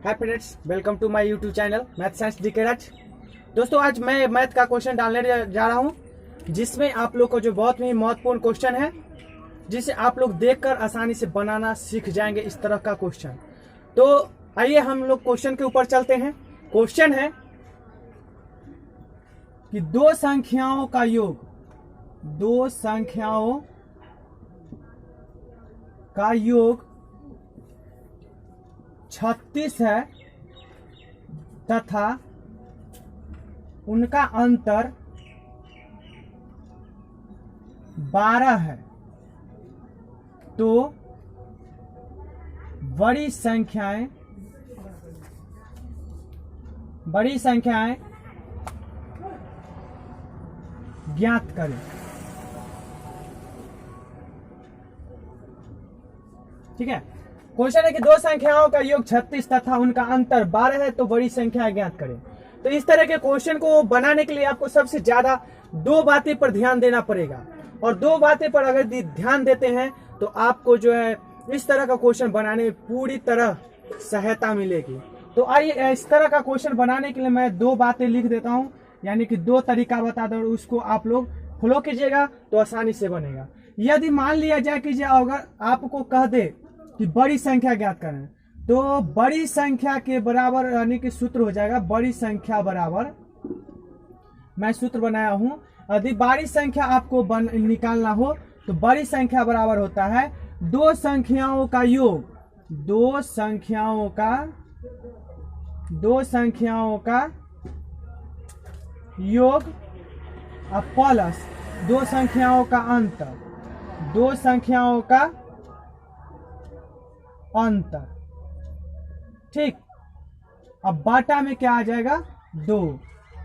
Hi friends, welcome to my YouTube channel math science DK Raj. दोस्तों, आज मैं math का क्वेश्चन डालने जा रहा हूं, जिसमें आप लोग को जो बहुत ही महत्वपूर्ण क्वेश्चन है, जिसे आप लोग देखकर आसानी से बनाना सीख जाएंगे। इस तरह का क्वेश्चन। तो आइए हम लोग क्वेश्चन के ऊपर चलते हैं। क्वेश्चन है कि दो संख्याओं का योग, दो संख्याओं का योग 36 है तथा उनका अंतर 12 है, तो बड़ी संख्याएं ज्ञात करें। ठीक है, क्वेश्चन है कि दो संख्याओं का योग 36 तथा उनका अंतर 12 है, तो बड़ी संख्या ज्ञात करें। तो इस तरह के क्वेश्चन को बनाने के लिए आपको सबसे ज्यादा दो बातें पर ध्यान देना पड़ेगा, और दो बातें पर अगर ध्यान देते हैं तो आपको जो है इस तरह का क्वेश्चन बनाने में पूरी तरह सहायता मिलेगी। तो आइए, इस तरह का क्वेश्चन बनाने के लिए मैं दो बातें लिख देता हूं, यानी कि दो तरीका बता दो, उसको आप लोग फॉलो कीजिएगा तो आसानी से बनेगा। यदि मान लिया जाए कि अगर आपको कह दे कि बड़ी संख्या ज्ञात करें, तो बड़ी संख्या के बराबर यानी कि सूत्र हो जाएगा बड़ी संख्या बराबर, मैं सूत्र बनाया हूं। यदि बड़ी संख्या आपको निकालना हो तो बड़ी संख्या बराबर होता है दो संख्याओं का योग, दो संख्याओं का योग प्लस दो संख्याओं का अंतर, दो संख्याओं का अंतर। ठीक, अब बाटा में क्या आ जाएगा? 2।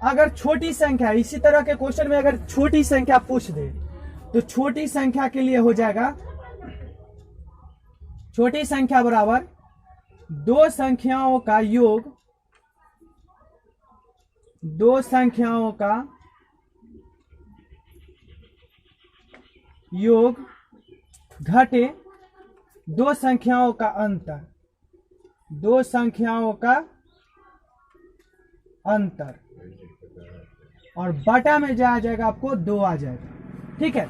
अगर छोटी संख्या, इसी तरह के क्वेश्चन में अगर छोटी संख्या पूछ दे तो छोटी संख्या के लिए हो जाएगा छोटी संख्या बराबर दो संख्याओं का योग, दो संख्याओं का योग घटे दो संख्याओं का अंतर, दो संख्याओं का अंतर, और बटा में आ जाएगा आपको 2 आ जाएगा। ठीक है,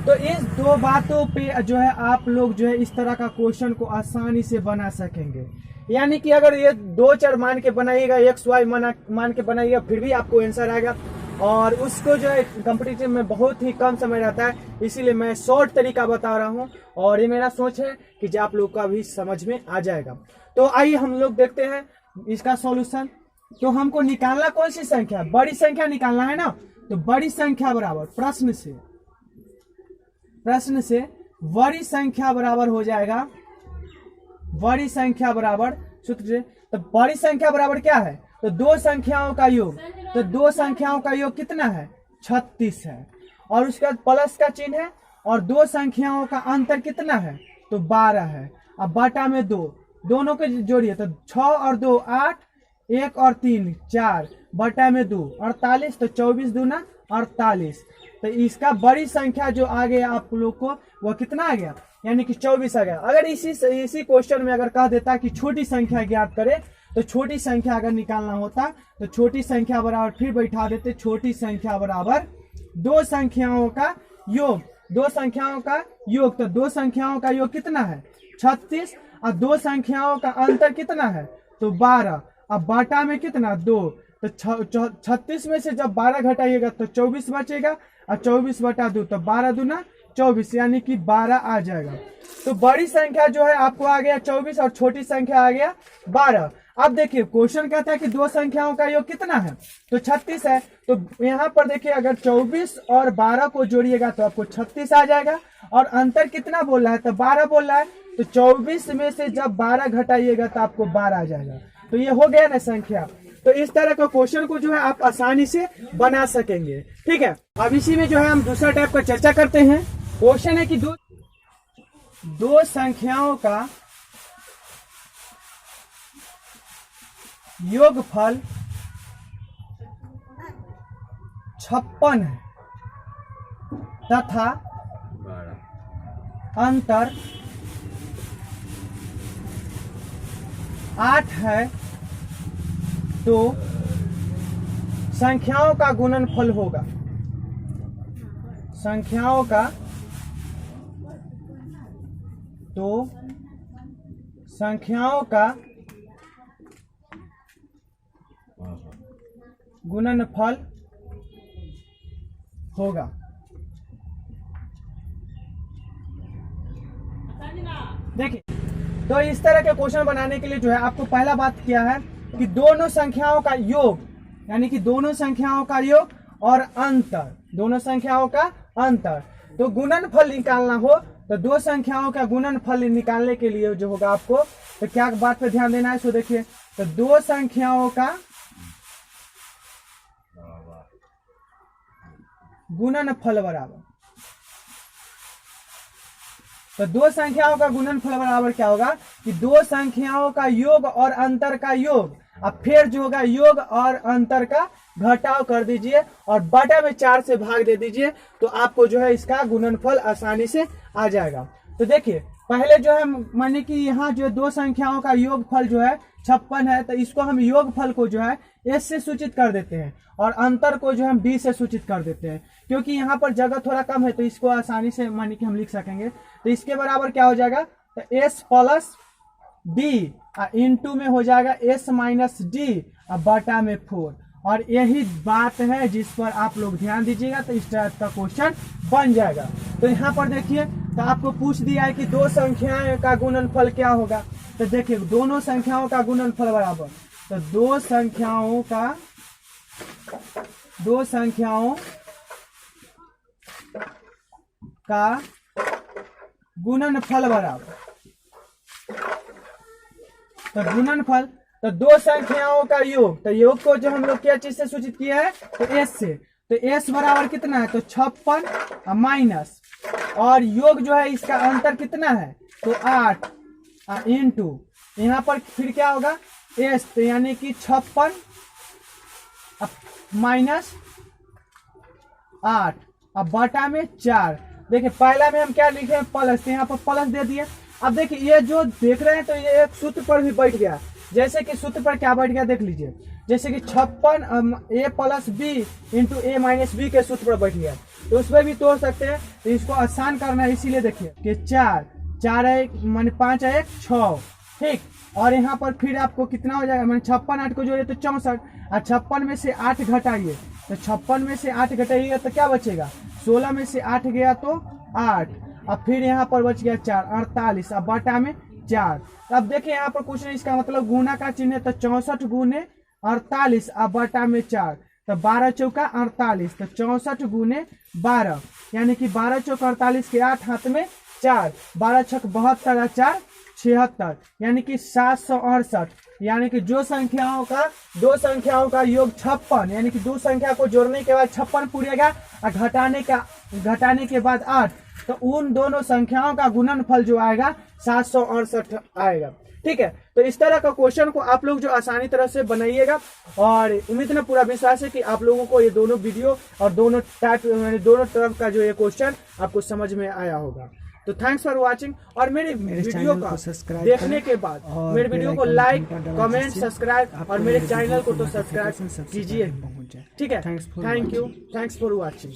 तो इस दो बातों पे जो है आप लोग जो है इस तरह का क्वेश्चन को आसानी से बना सकेंगे। यानी कि अगर ये 2 चर मान के बनाइएगा, एक्स वाई मान के बनाइएगा, फिर भी आपको आंसर आएगा। और उसको जो है कंपटीशन में बहुत ही कम समय रहता है, इसीलिए मैं शॉर्ट तरीका बता रहा हूं, और ये मेरा सोच है कि आप लोग का भी समझ में आ जाएगा। तो आइए हम लोग देखते हैं इसका सॉल्यूशन। तो हमको निकालना कौन सी संख्या? बड़ी संख्या निकालना है ना। तो बड़ी संख्या बराबर प्रश्न से बड़ी संख्या बराबर हो जाएगा, बड़ी संख्या बराबर सूत्र से। तो बड़ी संख्या बराबर क्या है? तो दो संख्याओं का योग। तो दो संख्याओं का योग कितना है? 36 है, और उसके बाद प्लस का चिन्ह है, और दो संख्याओं का अंतर कितना है? तो 12 है। अब बाटा में 2, दोनों के जोड़िए तो 6 और 2 8, 1 और 3 4, बटा में 2 48, तो 24 दूना 48। तो इसका बड़ी संख्या जो आ गया आप लोग को वो कितना आ गया? यानी कि 24 आ गया। अगर इसी क्वेश्चन में अगर कह देता कि छोटी संख्या ज्ञात करे, तो छोटी संख्या अगर निकालना होता तो छोटी संख्या बराबर फिर बैठा देते, छोटी संख्या बराबर दो संख्याओं का योग, दो संख्याओं का योग। तो दो संख्याओं का योग कितना है? 36, और दो संख्याओं का अंतर कितना है? तो 12। अब बाटा में कितना? 2। तो 36 में से जब 12 घटाइएगा तो 24 बचेगा, और 24 बटा 2 तो 12 दूना 24, यानी कि 12 आ जाएगा। तो बड़ी संख्या जो है आपको आ गया 24, और छोटी संख्या आ गया 12। अब देखिए क्वेश्चन कहता है कि दो संख्याओं का योग कितना है? तो 36 है। तो यहाँ पर देखिए अगर 24 और 12 को जोड़िएगा तो आपको 36 आ जाएगा, और अंतर कितना बोल रहा है? तो 12 बोल रहा है। तो 24 में से जब 12 घटाइएगा तो आपको 12 आ जाएगा। तो ये हो गया ना संख्या। तो इस तरह का क्वेश्चन को जो है आप आसानी से बना सकेंगे। ठीक है, अब इसी में जो है हम दूसरा टाइप का चर्चा करते हैं। क्वेश्चन है कि दो संख्याओं का योगफल 56 है तथा अंतर 8 है, तो संख्याओं का गुणनफल होगा, संख्याओं का तो संख्याओं का गुणनफल होगा। देखिए, तो इस तरह के क्वेश्चन बनाने के लिए जो है आपको पहला बात किया है कि दोनों संख्याओं का योग, यानी कि दोनों संख्याओं का योग और अंतर, दोनों संख्याओं का अंतर, तो गुणनफल निकालना हो तो दो संख्याओं का गुणनफल निकालने के लिए जो होगा आपको तो क्या बात पे ध्यान देना है। सो देखिए, तो दो संख्याओं का गुणनफल बराबर, तो दो संख्याओं का गुणनफल बराबर क्या होगा कि दो संख्याओं का योग और अंतर का योग, अब फिर जो होगा योग और अंतर का घटाव कर दीजिए और बटा में 4 से भाग दे दीजिए, तो आपको जो है इसका गुणनफल आसानी से आ जाएगा। तो देखिए, पहले जो है माने कि यहाँ जो दो संख्याओं का योगफल जो है 56 है, तो इसको हम योगफल को जो है S से सूचित कर देते हैं और अंतर को जो हम B से सूचित कर देते हैं, क्योंकि यहाँ पर जगह थोड़ा कम है तो इसको आसानी से माने कि हम लिख सकेंगे। तो इसके बराबर क्या हो जाएगा, तो S प्लस D इंटू में हो जाएगा S माइनस D बटा में 4, और यही बात है जिस पर आप लोग ध्यान दीजिएगा तो इस टाइप का क्वेश्चन बन जाएगा। तो यहाँ पर देखिए, तो आपको पूछ दिया है कि दो संख्याओं का गुणनफल क्या होगा, तो देखिए दोनों संख्याओं का गुणनफल बराबर, तो दो संख्याओं का गुणनफल बराबर, तो गुणनफल तो दो संख्याओं का योग, तो योग को जो हम लोग क्या चीज से सूचित किया है, तो S से, तो S बराबर कितना है, तो 56 माइनस, और योग जो है इसका अंतर कितना है, तो 8 इंटू, यहाँ पर फिर क्या होगा S, तो यानी कि 56 माइनस 8 अब बटा में 4। देखिए पहला में हम क्या लिखे हैं, प्लस, तो यहाँ पर प्लस दे दिए। अब देखिए ये जो देख रहे हैं तो ये एक सूत्र पर भी बैठ गया, जैसे कि सूत्र पर क्या बैठ गया देख लीजिए, जैसे कि 56 A plus B into A minus B के सूत्र पर बैठ गया, तो उसमें भी तोड़ सकते हैं। तो इसको आसान करना है, इसीलिए देखिए कि 4 1 माने 5 1 6, ठीक, और यहाँ पर फिर आपको कितना हो जाएगा, मैंने 56 8 को जोड़े तो 64, और 56 में से 8 घटाइए, तो 56 में से 8 घटाइएगा तो क्या बचेगा, 16 में से 8 गया तो 8, अब फिर यहाँ पर बच गया 4 48, अब बटा में 4। अब देखिए यहाँ पर कुछ नहीं, इसका मतलब गुना का चिन्ह है, तो 64 गुने 48 अब बटा में 4, तो 12 चौका 48, तो 64 गुने 12, यानी कि 12 चौक 48 के 8 हाथ में 4, 12 छक 72 4 76, यानी कि 768, यानी कि दो संख्याओं का योग 56, यानी कि दो संख्या को जोड़ने के बाद 56 पूरेगा और घटाने के बाद 8, तो उन दोनों संख्याओं का गुणनफल जो आएगा 768 आएगा। ठीक है, तो इस तरह का क्वेश्चन को आप लोग जो आसानी तरह से बनाइएगा, और उम्मीद में पूरा विश्वास है कि आप लोगों को ये दोनों वीडियो और दोनों तरफ का जो ये क्वेश्चन आपको समझ में आया होगा। तो थैंक्स फॉर वाचिंग, और मेरे वीडियो को देखने के बाद मेरे वीडियो को लाइक कमेंट सब्सक्राइब और मेरे चैनल को तो सब्सक्राइब कीजिए। ठीक है, thank you, thanks for watching.